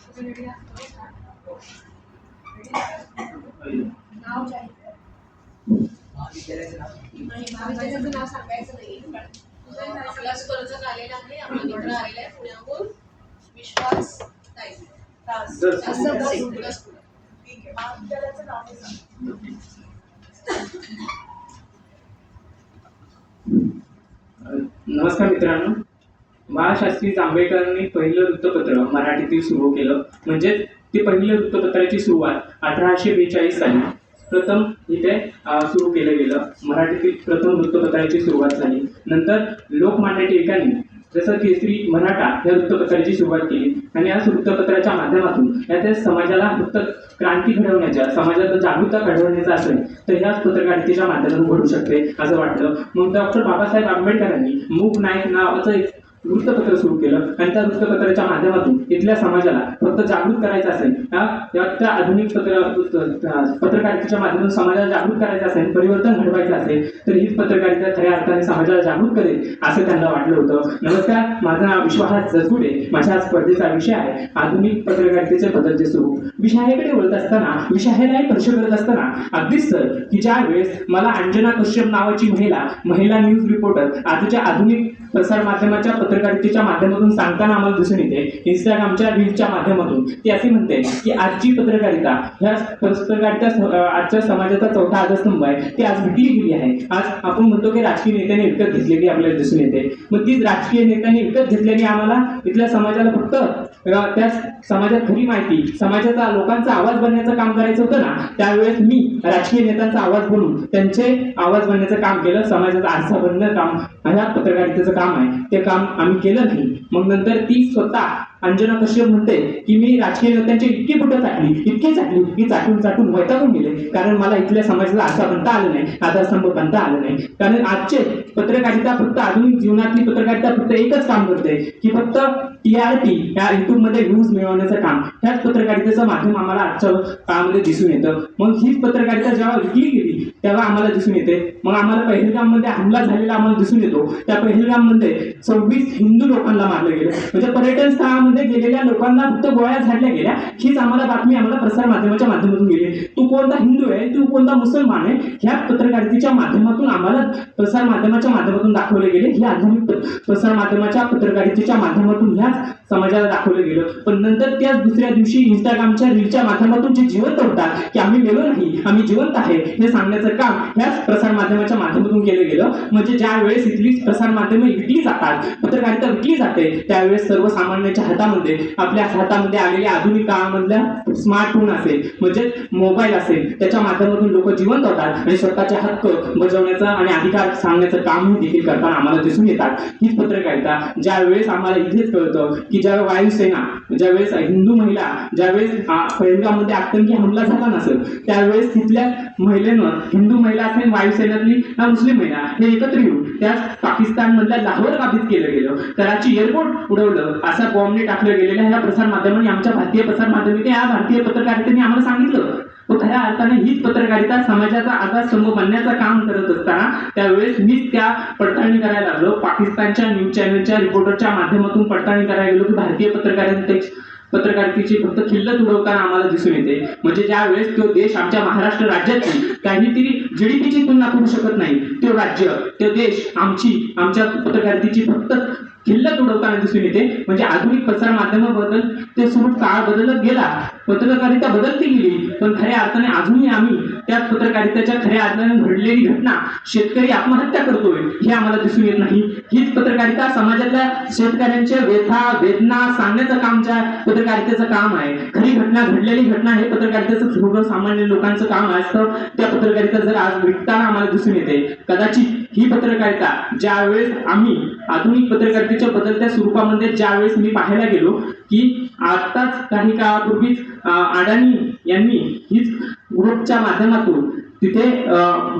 नाव महाविद्यालयाचं नाव सांगायचं नाही, पण आपला स्पर्धक आलेला आहे, आपला मित्र आलेला आहे पुण्याहून, विश्वास ताई. ठीक आहे, महाविद्यालयाचं नाव सांग. नमस्कार मित्रांनो, बाळशास्त्री जांभेकरांनी पहिलं वृत्तपत्र मराठीतील सुरू केलं. म्हणजे ते पहिलं वृत्तपत्राची सुरुवात 1842 साली प्रथम इथे सुरू केलं गेलं. मराठीतील प्रथम वृत्तपत्राची सुरुवात झाली. नंतर लोकमान्य टिळकांनी जसं केसरी मराठा या वृत्तपत्राची सुरुवात केली आणि या वृत्तपत्राच्या माध्यमातून याच्या समाजाला फक्त क्रांती घडवण्याच्या, समाजात जागरूकता घडवण्याचा असेल तर याच पत्रकारितेच्या माध्यमातून घडू शकते असं वाटलं. मग डॉक्टर बाबासाहेब आंबेडकरांनी मूक नायक नावाचं एक वृत्तपत्र सुरू केलं आणि त्या वृत्तपत्राच्या माध्यमातून इथल्या समाजाला फक्त जागृत करायचं असेल, त्या आधुनिक पत्रकारितेच्या माध्यमातून समाजाला जागृत करायचं असेल, परिवर्तन घडवायचं असेल तर हीच पत्रकारिता खऱ्या अर्थाने समाजाला जागृत करेल असं त्यांना वाटलं होतं. नमस्कार, माझं नाव विश्वास जसगुडे. माझ्या स्पर्धेचा विषय आहे आधुनिक पत्रकारितेचे बदलते स्वरूप. विषयाकडे वळत असताना, विषयालाही स्पर्श करत असताना अगदीच सर की ज्या वेळेस मला अंजना कश्यप नावाची महिला न्यूज रिपोर्टर आजच्या आधुनिक प्रसार माध्यमाच्या पत्रकारितेच्या माध्यमातून सांगताना आम्हाला दिसून येते, इंस्टाग्रामच्या रील्सच्या माध्यमातून ती असे म्हणते की आजची पत्रकारिता ह्या पत्रकारिता आजच्या समाजाचा चौथा आधारस्तंभ आहे, ती आज विकली गेली आहे. आज आपण म्हणतो की राजकीय नेत्यांनी विकत घेतलेली आपल्याला दिसून येते. मग तीच राजकीय नेत्यांनी विकत घेतल्याने आम्हाला इथल्या समाजाला फक्त त्या समाजात खरी माहिती, समाजाचा लोकांचा आवाज बनण्याचं काम करायचं होतं ना, त्यावेळेस मी राजकीय नेत्यांचा आवाज बनून त्यांचे आवाज बनण्याचं काम केलं. समाजाचा आरसा बनणं काम ह्या पत्रकारितेचं काम आहे. ते काम आम्ही केलं नाही. मग नंतर ती स्वतः अंजना कश्यप म्हणते की मी राजकीय नेत्यांचे इतकी बोटं चाटली की चाटून वैतागून गेले, कारण मला इथल्या समाजाला आरसा बनता आलं नाही, आधारस्तंभ बनता आलं नाही. कारण आजचे पत्रकारिता फक्त आधुनिक जीवनातली पत्रकारिता फक्त एकच काम करते की फक्त TRP या युट्यूबमध्ये व्ह्यूज मिळवण्याचं काम. ह्याच पत्रकारितेचं माध्यम आम्हाला आजच्या काळामध्ये दिसून येतं. मग हीच पत्रकारिता जेव्हा विकली गेली तेव्हा आम्हाला दिसून येते. मग आम्हाला पहलगाममध्ये हमला झालेला आम्हाला दिसून येतो. त्या पहलगाममध्ये 26 हिंदू लोकांना मारलं गेलं. म्हणजे पर्यटन स्थळामध्ये गेलेल्या लोकांना फक्त गोळ्या झाडल्या गेल्या. हीच आम्हाला बातमी आम्हाला प्रसार माध्यमाच्या माध्यमातून गेली. तू कोणता हिंदू आहे, तू कोणता मुसलमान आहे, ह्या पत्रकारितेच्या माध्यमातून आम्हाला प्रसार माध्यमाच्या माध्यमातून दाखवले गेले. ही आधुनिक प्रसार माध्यमाच्या पत्रकारितेच्या माध्यमातून ह्याच समाजाला दाखवलं गेलं. पण नंतर त्याच दुसऱ्या दिवशी इंस्टाग्रामच्या रीलच्या माध्यमातून जे जिवंत होतात की आम्ही मेलो नाही, आम्ही जिवंत आहे हे सांगण्याचं काम ह्याच प्रसार माध्यमाच्या माध्यमातून केलं गेलं. म्हणजे ज्या वेळेस इथली प्रसार माध्यमे विकली जातात, पत्रकारिता विकली जाते, त्यावेळेस सर्वसामान्यांच्या हातामध्ये, आपल्या हातामध्ये आलेल्या आधुनिक काळामधल्या स्मार्टफोन असेल, म्हणजे मोबाईल असेल, त्याच्या माध्यमातून लोक जिवंत होतात आणि स्वतःचे हक्क बजावण्याचा आणि अधिकार सांगण्याचं काम देखील करताना आम्हाला दिसून येतात. हीच पत्रकारिता ज्या वेळेस आम्हाला इथेच कळतं की ज्या वायुसेना, ज्यावेळेस हिंदू महिला, ज्यावेळेस पहलगाममध्ये आतंकी हमला झाला नसेल त्यावेळेस तिथल्या महिलेनं, हिंदू महिला असेल, वायुसेनेतली मुस्लिम महिला हे एकत्र येऊन त्याच पाकिस्तान मधल्या लाहोर काबीज केलं गेलं, कराची एअरपोर्ट उडवलं, असा बॉम्बने टाकलं गेलेलं ह्या प्रसार माध्यमांनी, आमच्या भारतीय प्रसार माध्यमाने, या भारतीय पत्रकारितेने आम्हाला सांगितलं. तो खऱ्या अर्थाने हीच पत्रकारिता समाजाचा आधारस्तंभ बनण्याचं काम करत असताना त्यावेळेस मीच त्या पडताळणी करायला लागलो. पाकिस्तानच्या न्यूज चॅनलच्या रिपोर्टरच्या माध्यमातून पडताळणी करायला गेलो की भारतीय पत्रकारितेची फक्त खिल्लत उडवताना आम्हाला दिसून येते. म्हणजे ज्या वेळेस तो देश आमच्या महाराष्ट्र राज्याची काहीतरी GDPची तुलना करू शकत नाही, तो राज्य, तो देश आमच्या पत्रकारितेची फक्त खिल्लत उडवताना दिसून येते. म्हणजे आधुनिक प्रसार माध्यमाबद्दल ते सुरू काळ बदलत गेला, पत्रकारिता बदलती गेली, पण खऱ्या अर्थाने अजूनही आम्ही त्या पत्रकारितेच्या खऱ्या अर्थाने घडलेली घटना, शेतकरी आत्महत्या करतोय हे आम्हाला दिसून येत नाही. हीच पत्रकारिता समाजातल्या शेतकऱ्यांच्या व्यथा वेदना सांगण्याचं काम ज्या पत्रकारितेचं काम आहे. खरी घटना, घडलेली घटना हे पत्रकारितेचं सर्वसामान्य लोकांचं काम असतं. त्या पत्रकारिता जर आज विकताना आम्हाला दिसून येते. कदाचित ही पत्रकारिता ज्यावेळेस आम्ही आधुनिक पत्रकारितेच्या बदलत्या स्वरूपामध्ये ज्यावेळेस मी पाहायला गेलो की आताच काही काळापूर्वीच अडाणी यांनी हीच ग्रुपच्या माध्यमातून तिथे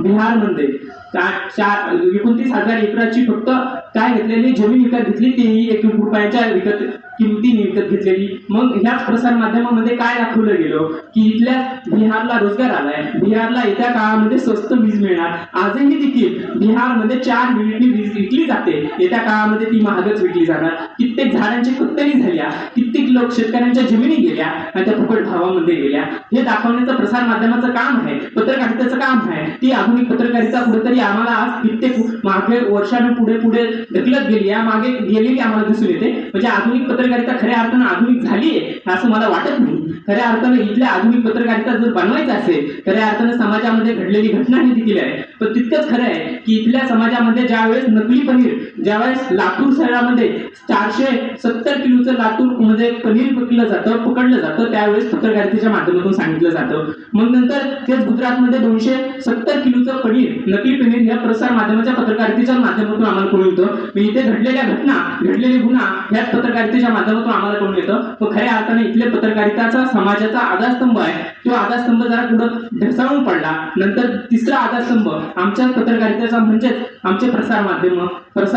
बिहारमध्ये 29,000 एकराची फक्त काय घेतलेली जमीन विकत घेतली, तीही 1 रुपयाच्या किमतीने विकत घेतलेली. मग ह्याच प्रसार माध्यमामध्ये काय दाखवलं गेलं की इथल्या बिहारला रोजगार आलाय, बिहारला येत्या काळामध्ये स्वस्त वीज मिळणार. आजही देखील बिहारमध्ये 4 युनिटनी वीज विकली जाते, येत्या काळामध्ये ती महागच विकली जाणार. कित्येक झाडांची कत्तली झाल्या, कित्येक लोक शेतकऱ्यांच्या जमिनी गेल्या आणि त्या फुकट भावामध्ये गेल्या. हे दाखवण्याचं प्रसार माध्यमाचं काम आहे, पत्रकारितेचं काम आहे. ती आधुनिक पत्रकारिता कुठेतरी आम्हाला आज कित्येक मागे वर्षाने पुढे पुढे ढकलत गेली, या मागे गेलेली आम्हाला दिसून येते. म्हणजे आधुनिक पत्रकारिता खऱ्या अर्थानं आधुनिक झाली आहे असं मला वाटत नाही. खऱ्या अर्थानं इथल्या आधुनिक पत्रकारिता जर बनवायचं असेल, खऱ्या अर्थानं समाजामध्ये घडलेली घटना ही देखील आहे. पण तितकंच खरं आहे की इथल्या समाजामध्ये ज्यावेळेस नकली पनीर, ज्यावेळेस लातूर शहरामध्ये 470 किलोचं लातूर मध्ये पनीर पकडलं जातं, त्यावेळेस पत्रकारितेच्या माध्यमातून सांगितलं जातं. मग नंतर तेच गुजरातमध्ये 270 किलोचं पनीर, नकली पनीर ह्या प्रसार माध्यमाच्या पत्रकारितेच्या माध्यमातून आम्हाला कळून येतं. इथे घडलेल्या घटना, घडलेले गुन्हा ह्याच पत्रकारितेच्या माध्यमातून आम्हाला कळून येतं. पण खऱ्या अर्थाने इथले पत्रकारिताचा समाजाचा आधारस्तंभ आहे, तो आधारस्तंभ जरा पुढं ढसाळून पडला. नंतर तिसरा आधारस्तंभ आमच्या पत्रकारितेचा म्हणजेच आमचे प्रसार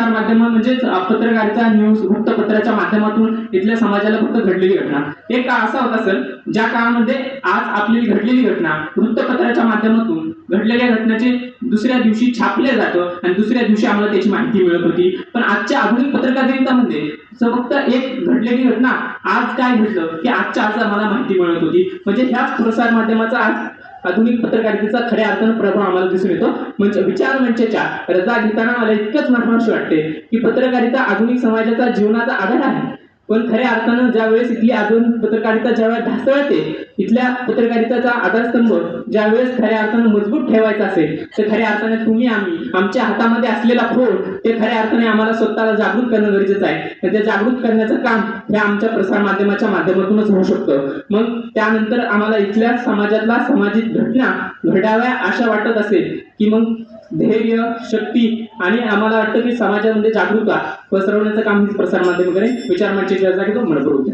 माध्यम म्हणजेच पत्रकारिता, न्यूज, वृत्तपत्राच्या माध्यमातून इथल्या समाजाला फक्त घडलेली घटना. एक काळ असा होता सर, ज्या काळामध्ये आज आपली घडलेली घटना वृत्तपत्राच्या माध्यमातून घडलेल्या घटनेचे दुसऱ्या दिवशी छापले जातं आणि दुसऱ्या दिवशी आम्हाला त्याची माहिती मिळत होती. पण आजच्या आधुनिक पत्रकारितामध्ये फक्त एक घडलेली घटना आज काय घडलं की आजच्या आज आम्हाला माहिती मिळत होती. म्हणजे ह्याच प्रसार माध्यमाचा आज आधुनिक पत्रकारितेचा खऱ्या अर्थानं प्रभाव आम्हाला दिसून येतो. म्हणजे विचार मंचाच्या रजा घेताना मला इतकंच म्हणावंसं वाटते की पत्रकारिता आधुनिक समाजाचा जीवनाचा आधार आहे. पण खऱ्या अर्थानं ज्यावेळेस इथली आधुनिक पत्रकारिता ज्यावेळेस ढासळते, इथल्या पत्रकारितेचा आधारस्तंभ ज्यावेळेस खऱ्या अर्थानं मजबूत ठेवायचा असेल, तर खऱ्या अर्थाने तुम्ही आम्ही आमच्या हातामध्ये असलेला फोन ते खऱ्या अर्थाने आम्हाला स्वतःला जागृत करणं गरजेचं आहे. आणि ते जागृत करण्याचं काम हे आमच्या प्रसार माध्यमाच्या माध्यमातूनच होऊ शकतं. मग त्यानंतर आम्हाला इथल्या समाजातला सामाजिक घटना घडाव्या अशा वाटत असेल की मग धैर्य, शक्ती आणि आम्हाला वाटतं की समाजामध्ये जागरूकता पसरवण्याचं काम प्रसार माध्यम वगैरे विचार मंचाची रजा घेतो. मनपूर्वक